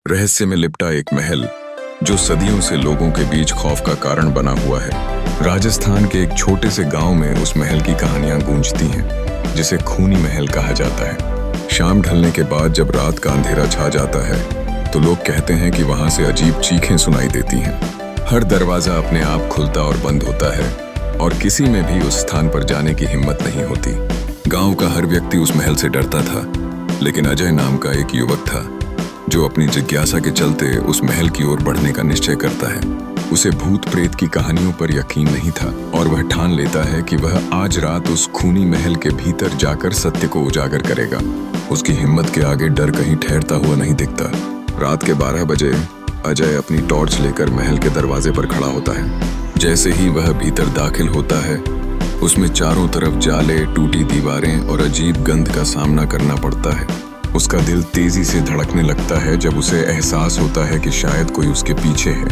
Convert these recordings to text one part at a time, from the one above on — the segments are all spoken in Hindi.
रहस्य में लिपटा एक महल जो सदियों से लोगों के बीच खौफ का कारण बना हुआ है। राजस्थान के एक छोटे से गांव में उस महल की कहानियां गूंजती हैं, जिसे खूनी महल कहा जाता है। शाम ढलने के बाद जब रात का अंधेरा छा जाता है तो लोग कहते हैं कि वहां से अजीब चीखें सुनाई देती हैं। हर दरवाजा अपने आप खुलता और बंद होता है और किसी में भी उस स्थान पर जाने की हिम्मत नहीं होती। गांव का हर व्यक्ति उस महल से डरता था, लेकिन अजय नाम का एक युवक था जो अपनी जिज्ञासा के चलते उस महल की ओर बढ़ने का निश्चय करता है। उसे भूत प्रेत की कहानियों पर यकीन नहीं था और वह ठान लेता है कि वह आज रात उस खूनी महल के भीतर जाकर सत्य को उजागर करेगा। उसकी हिम्मत के आगे डर कहीं ठहरता हुआ नहीं दिखता। रात के 12 बजे अजय अपनी टॉर्च लेकर महल के दरवाजे पर खड़ा होता है। जैसे ही वह भीतर दाखिल होता है, उसमें चारों तरफ जाले, टूटी दीवारें और अजीब गंध का सामना करना पड़ता है। उसका दिल तेजी से धड़कने लगता है जब उसे एहसास होता है कि शायद कोई उसके पीछे है।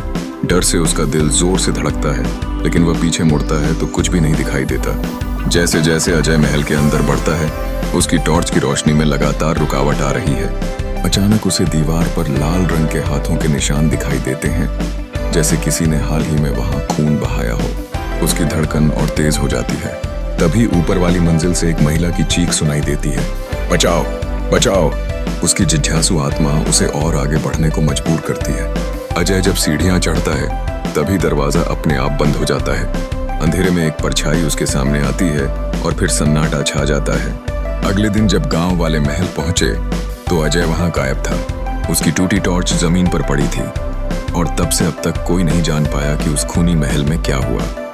डर से उसका दिल जोर से धड़कता है, लेकिन वह पीछे मुड़ता है तो कुछ भी नहीं दिखाई देता। जैसे जैसे अजय महल के अंदर बढ़ता है, उसकी टॉर्च की रोशनी में लगातार रुकावट आ रही है। अचानक उसे दीवार पर लाल रंग के हाथों के निशान दिखाई देते हैं, जैसे किसी ने हाल ही में वहां खून बहाया हो। उसकी धड़कन और तेज हो जाती है। तभी ऊपर वाली मंजिल से एक महिला की चीख सुनाई देती है, बचाओ बचाओ। उसकी जिज्ञासु आत्मा उसे और आगे बढ़ने को मजबूर करती है। अजय जब सीढ़ियां चढ़ता है तभी दरवाजा अपने आप बंद हो जाता है। अंधेरे में एक परछाई उसके सामने आती है और फिर सन्नाटा छा जाता है। अगले दिन जब गांव वाले महल पहुंचे तो अजय वहां गायब था। उसकी टूटी टॉर्च जमीन पर पड़ी थी और तब से अब तक कोई नहीं जान पाया कि उस खूनी महल में क्या हुआ।